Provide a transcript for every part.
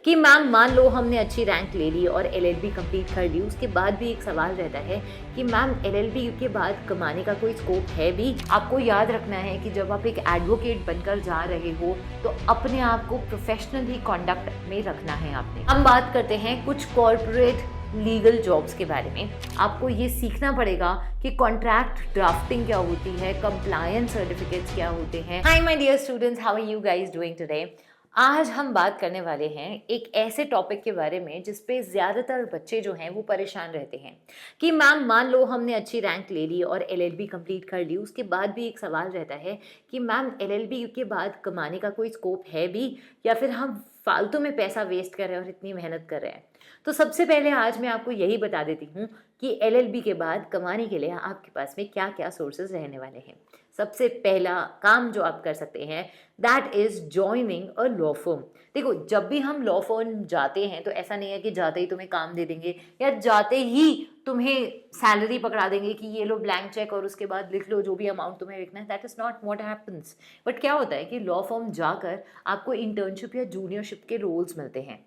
कि मैम मान लो हमने अच्छी रैंक ले ली और एलएलबी कंप्लीट कर ली, उसके बाद भी एक सवाल रहता है कि मैम एलएलबी के बाद कमाने का कोई स्कोप है भी। आपको याद रखना है कि जब आप एक एडवोकेट बनकर जा रहे हो तो अपने आप को प्रोफेशनली कॉन्डक्ट में रखना है आपने। हम बात करते हैं कुछ कॉर्पोरेट लीगल जॉब्स के बारे में। आपको ये सीखना पड़ेगा कि कॉन्ट्रैक्ट ड्राफ्टिंग क्या होती है, कंप्लायंस सर्टिफिकेट्स क्या होते हैं। Hi my dear students, how are you guys doing today. आज हम बात करने वाले हैं एक ऐसे टॉपिक के बारे में जिस पे ज़्यादातर बच्चे जो हैं वो परेशान रहते हैं कि मैम मान लो हमने अच्छी रैंक ले ली और एलएलबी कंप्लीट कर ली, उसके बाद भी एक सवाल रहता है कि मैम एलएलबी के बाद कमाने का कोई स्कोप है भी या फिर हम फालतू में पैसा वेस्ट कर रहे हैं और इतनी मेहनत कर रहे हैं। तो सबसे पहले आज मैं आपको यही बता देती हूँ कि एलएलबी के बाद कमाने के लिए आपके पास में क्या क्या सोर्सेज रहने वाले हैं। सबसे पहला काम जो आप कर सकते हैं that is joining a law firm. देखो, जब भी हम लॉ फर्म जाते हैं तो ऐसा नहीं है कि जाते ही तुम्हें काम दे देंगे या जाते ही तुम्हें सैलरी पकड़ा देंगे कि ये लो ब्लैंक चेक और उसके बाद लिख लो जो भी अमाउंट तुम्हें लिखना है। That is not what happens. But क्या होता है कि लॉ फर्म जाकर आपको इंटर्नशिप या जूनियरशिप के रोल्स मिलते हैं।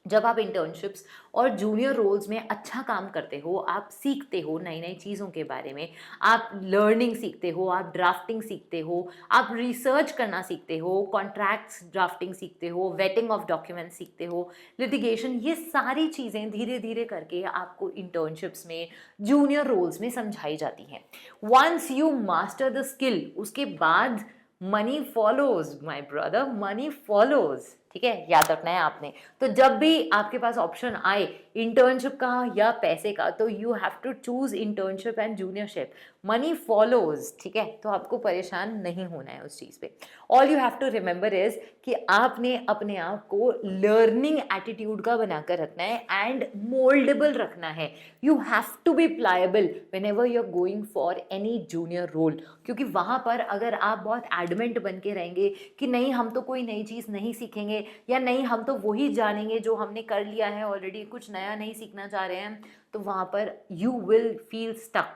जब आप इंटर्नशिप्स और जूनियर रोल्स में अच्छा काम करते हो, आप सीखते हो नई नई चीज़ों के बारे में, आप लर्निंग सीखते हो, आप ड्राफ्टिंग सीखते हो, आप रिसर्च करना सीखते हो, कॉन्ट्रैक्ट्स ड्राफ्टिंग सीखते हो, वेटिंग ऑफ डॉक्यूमेंट्स सीखते हो, लिटिगेशन, ये सारी चीज़ें धीरे धीरे करके आपको इंटर्नशिप्स में जूनियर रोल्स में समझाई जाती हैं। Once you master the skill, उसके बाद money follows my brother, money follows. ठीक है, याद रखना है आपने। तो जब भी आपके पास ऑप्शन आए इंटर्नशिप का या पैसे का, तो you have to choose internship and juniorship. Money follows, ठीक है, तो आपको परेशान नहीं होना है उस चीज़ पे। All you have to remember is कि आपने अपने आप को लर्निंग एटीट्यूड का बनाकर रखना है एंड मोल्डेबल रखना है। You have to be pliable whenever you are going for any junior role, क्योंकि वहाँ पर अगर आप बहुत एडमेंट बन के रहेंगे कि नहीं हम तो कोई नई चीज़ नहीं सीखेंगे या नहीं हम तो वही जानेंगे जो हमने कर लिया है ऑलरेडी, कुछ नया नहीं सीखना चाह रहे हैं, तो वहाँ पर यू विल फील स्टक,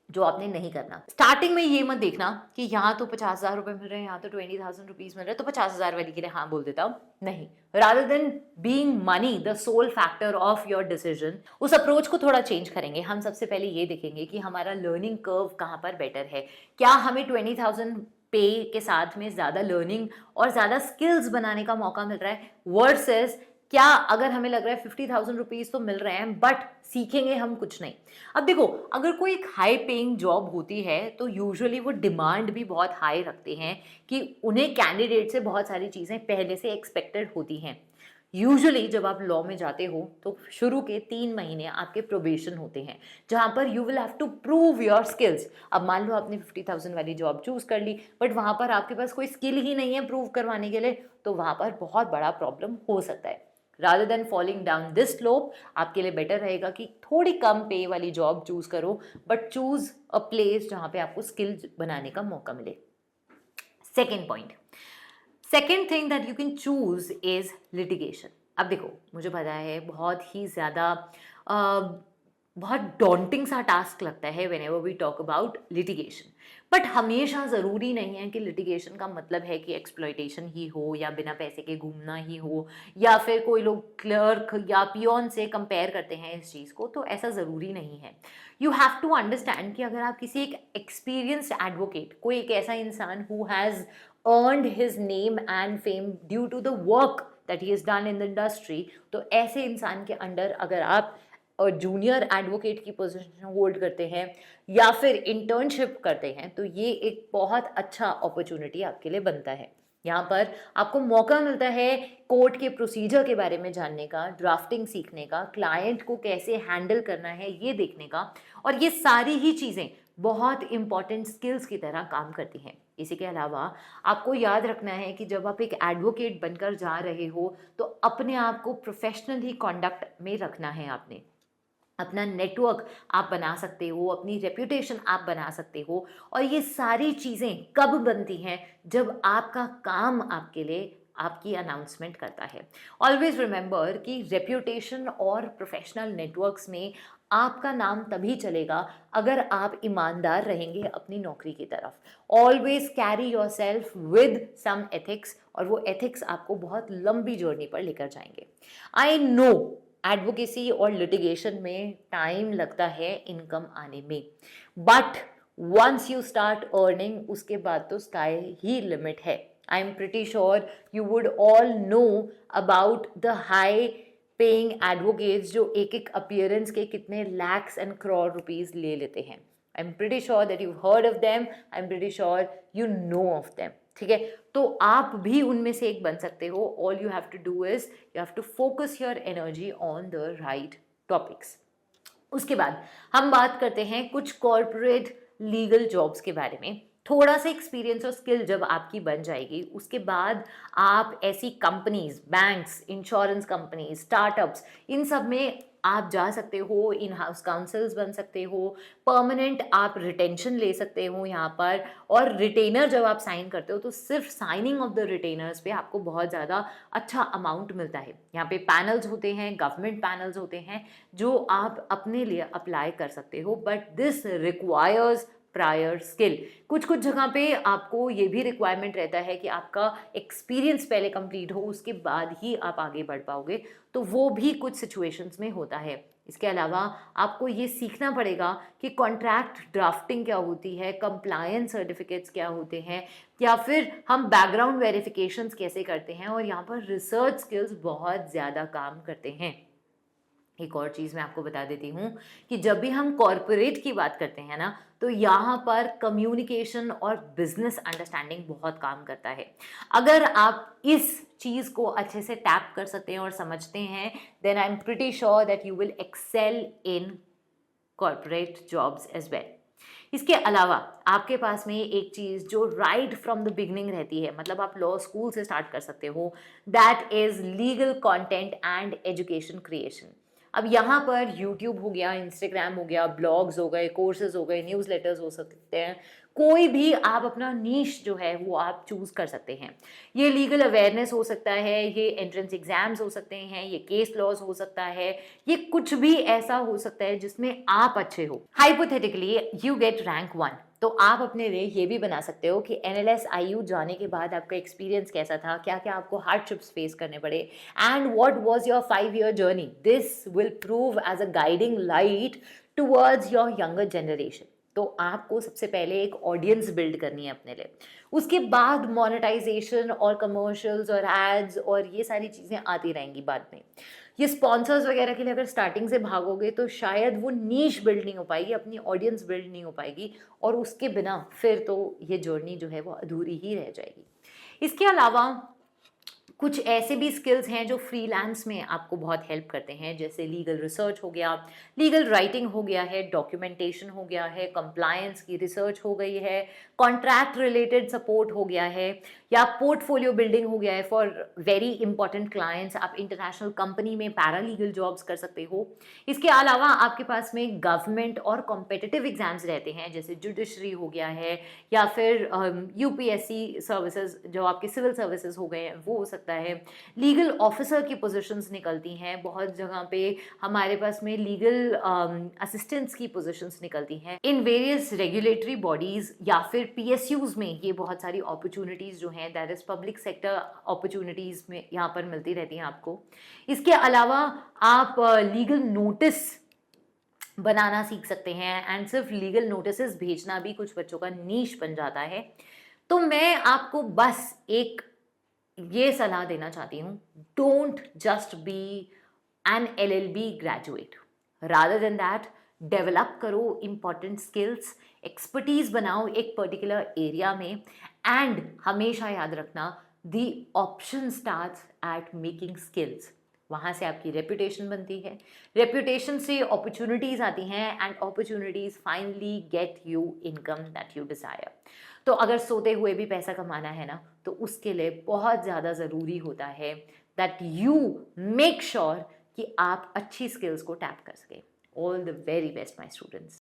जो आपने नहीं करना। स्टार्टिंग में ये मत देखना कि यहाँ तो 50,000 रुपये मिल रहे हैं, यहाँ तो 20,000 रुपीज मिल रहे हैं, तो 50,000 वाली के लिए हाँ बोल देता हूँ। नहीं, rather than being money the sole factor of your decision, उस अप्रोच को थोड़ा चेंज करेंगे। हम सबसे पहले ये देखेंगे कि हमारा लर्निंग कर्व कहाँ पर बेटर है। क्या हमें 20,000 पे के साथ में ज़्यादा लर्निंग और ज़्यादा स्किल्स बनाने का मौका मिल रहा है, वर्सेस क्या अगर हमें लग रहा है 50,000 रुपीज़ तो मिल रहे हैं बट सीखेंगे हम कुछ नहीं। अब देखो, अगर कोई एक हाई पेइंग जॉब होती है तो यूजुअली वो डिमांड भी बहुत हाई रखते हैं कि उन्हें कैंडिडेट से बहुत सारी चीज़ें पहले से एक्सपेक्टेड होती हैं। यूजुअली जब आप लॉ में जाते हो तो शुरू के 3 महीने आपके प्रोबेशन होते हैं जहाँ पर you will have to prove your skills. अब मान लो आपने 50,000 वाली जॉब चूज कर ली बट वहाँ पर आपके पास कोई स्किल ही नहीं है प्रूव करवाने के लिए, तो वहाँ पर बहुत बड़ा प्रॉब्लम हो सकता है। Rather than falling down this slope, आपके लिए बेटर रहेगा कि थोड़ी कम पे वाली जॉब चूज करो बट चूज अ प्लेस जहाँ पे आपको स्किल बनाने का मौका मिले। Second point, second thing that you can choose is litigation. अब देखो, मुझे पता है बहुत ही ज़्यादा बहुत डॉन्टिंग सा टास्क लगता है whenever we talk about litigation, but हमेशा ज़रूरी नहीं है कि लिटिगेशन का मतलब है कि एक्सप्लॉयटेशन ही हो या बिना पैसे के घूमना ही हो, या फिर कोई लोग क्लर्क या पियोन से कंपेयर करते हैं इस चीज़ को, तो ऐसा ज़रूरी नहीं है। यू हैव टू अंडरस्टैंड कि अगर आप किसी एक एक्सपीरियंस्ड एडवोकेट, कोई एक ऐसा इंसान who has earned his name and fame due to the work that he has done in the industry, तो ऐसे इंसान के अंडर अगर आप जूनियर एडवोकेट की पोजीशन होल्ड करते हैं या फिर इंटर्नशिप करते हैं तो ये एक बहुत अच्छा अपॉर्चुनिटी आपके लिए बनता है। यहाँ पर आपको मौका मिलता है कोर्ट के प्रोसीजर के बारे में जानने का, ड्राफ्टिंग सीखने का, क्लाइंट को कैसे हैंडल करना है ये देखने का, और ये सारी ही चीज़ें बहुत इंपॉर्टेंट स्किल्स की तरह काम करती हैं। इसी के अलावा आपको याद रखना है कि जब आप एक एडवोकेट बनकर जा रहे हो तो अपने आप को प्रोफेशनली कॉन्डक्ट में रखना है। आपने अपना नेटवर्क आप बना सकते हो, अपनी रेप्यूटेशन आप बना सकते हो, और ये सारी चीज़ें कब बनती हैं जब आपका काम आपके लिए आपकी अनाउंसमेंट करता है। ऑलवेज रिमेंबर कि रेप्यूटेशन और प्रोफेशनल नेटवर्क्स में आपका नाम तभी चलेगा अगर आप ईमानदार रहेंगे अपनी नौकरी की तरफ। Always carry yourself with some ethics, और वो एथिक्स आपको बहुत लंबी जर्नी पर लेकर जाएंगे। आई नो एडवोकेसी और लिटिगेशन में टाइम लगता है इनकम आने में, but once you start earning उसके बाद तो स्काई ही लिमिट है। I am pretty sure you would all know about the high paying advocates जो एक एक अपीयरेंस के कितने लैक्स एंड करोड़ रुपीज ले लेते हैं। आई am pretty sure that you heard of them, I am pretty sure you know of them. ठीक है, तो आप भी उनमें से एक बन सकते हो। All you have to do is you have to focus your energy on the right topics. उसके बाद हम बात करते हैं कुछ कॉर्पोरेट लीगल जॉब्स के बारे में। थोड़ा सा एक्सपीरियंस और स्किल जब आपकी बन जाएगी उसके बाद आप ऐसी companies, banks, insurance companies, startups, इन सब में आप जा सकते हो। इन हाउस काउंसिल्स बन सकते हो, परमानेंट आप रिटेंशन ले सकते हो यहाँ पर। और रिटेनर जब आप साइन करते हो तो सिर्फ साइनिंग ऑफ द रिटेनर्स पे आपको बहुत ज़्यादा अच्छा अमाउंट मिलता है। यहाँ पे पैनल्स होते हैं, गवर्नमेंट पैनल्स होते हैं जो आप अपने लिए अप्लाई कर सकते हो, but this requires prior skill. कुछ कुछ जगह पे आपको ये भी रिक्वायरमेंट रहता है कि आपका एक्सपीरियंस पहले कंप्लीट हो, उसके बाद ही आप आगे बढ़ पाओगे, तो वो भी कुछ सिचुएशंस में होता है। इसके अलावा आपको ये सीखना पड़ेगा कि कॉन्ट्रैक्ट ड्राफ्टिंग क्या होती है, कंप्लायंस सर्टिफिकेट्स क्या होते हैं, या फिर हम बैकग्राउंड वेरिफिकेशंस कैसे करते हैं, और यहाँ पर रिसर्च स्किल्स बहुत ज़्यादा काम करते हैं। एक और चीज़ मैं आपको बता देती हूँ कि जब भी हम कॉरपोरेट की बात करते हैं ना, तो यहाँ पर कम्युनिकेशन और बिजनेस अंडरस्टैंडिंग बहुत काम करता है। अगर आप इस चीज़ को अच्छे से टैप कर सकते हैं और समझते हैं, then I am pretty sure that you will excel in corporate jobs as well. इसके अलावा आपके पास में एक चीज़ जो राइट फ्रॉम द बिगनिंग रहती है, मतलब आप लॉ स्कूल से स्टार्ट कर सकते हो, that is legal content and education creation. अब यहाँ पर YouTube हो गया, Instagram हो गया, ब्लॉग्स हो गए, कोर्सेज हो गए, न्यूज़लेटर्स हो सकते हैं, कोई भी आप अपना नीश जो है वो आप चूज़ कर सकते हैं। ये लीगल अवेयरनेस हो सकता है, ये एंट्रेंस एग्जाम्स हो सकते हैं, ये केस लॉज हो सकता है, ये कुछ भी ऐसा हो सकता है जिसमें आप अच्छे हो। हाइपोथेटिकली यू गेट रैंक 1, तो आप अपने लिए ये भी बना सकते हो कि NLS IU जाने के बाद आपका एक्सपीरियंस कैसा था, क्या क्या आपको हार्डशिप्स फेस करने पड़े, and what was your 5-year journey. This will prove as a guiding light towards your younger generation. तो आपको सबसे पहले एक ऑडियंस बिल्ड करनी है अपने लिए, उसके बाद मोनेटाइजेशन और कमर्शियल्स और एड्स और ये सारी चीज़ें आती रहेंगी बाद में। ये स्पॉन्सर्स वगैरह के लिए अगर स्टार्टिंग से भागोगे तो शायद वो नीश बिल्ड नहीं हो पाएगी, अपनी ऑडियंस बिल्ड नहीं हो पाएगी, और उसके बिना फिर तो ये जर्नी जो है वो अधूरी ही रह जाएगी। इसके अलावा कुछ ऐसे भी स्किल्स हैं जो फ्रीलांस में आपको बहुत हेल्प करते हैं, जैसे लीगल रिसर्च हो गया, लीगल राइटिंग हो गया है, डॉक्यूमेंटेशन हो गया है, कंप्लायंस की रिसर्च हो गई है, कॉन्ट्रैक्ट रिलेटेड सपोर्ट हो गया है, या पोर्टफोलियो बिल्डिंग हो गया है फॉर वेरी इंपॉर्टेंट क्लाइंट्स। आप इंटरनेशनल कंपनी में पैरालीगल जॉब्स कर सकते हो। इसके अलावा आपके पास में गवर्नमेंट और कॉम्पिटिटिव एग्जाम्स रहते हैं, जैसे जुडिशरी हो गया है, या फिर UPSC सर्विसेज जो आपके सिविल सर्विसेज हो गए हैं वो हो सकता है। लीगल ऑफिसर की पोजीशंस निकलती हैं बहुत जगह पे, हमारे पास में लीगल असिस्टेंट्स की पोजीशंस निकलती हैं इन वेरियस रेगुलेटरी बॉडीज, या फिर PSUs में ये बहुत सारी अपॉर्चुनिटीज़ जो हैं, that is public sector opportunities में यहाँ पर मिलती रहती हैं आपको। इसके अलावा आप लीगल नोटिस बनाना सीख सकते हैं, एंड सिर्फ लीगल नोटिस भेजना भी कुछ बच्चों का नीश बन जाता है। तो मैं आपको बस एक ये सलाह देना चाहती हूँ, don't just be an LLB graduate, rather than that develop करो इंपॉर्टेंट स्किल्स, एक्सपर्टीज बनाओ एक पर्टिकुलर एरिया में, एंड हमेशा याद रखना the option starts at making skills. वहाँ से आपकी रेपुटेशन बनती है, रेपुटेशन से अपॉर्चुनिटीज़ आती हैं, and opportunities finally get you income that you desire. तो अगर सोते हुए भी पैसा कमाना है ना, तो उसके लिए बहुत ज़्यादा ज़रूरी होता है दैट यू मेक श्योर कि आप अच्छी स्किल्स को टैप कर सकें। All the very best my students.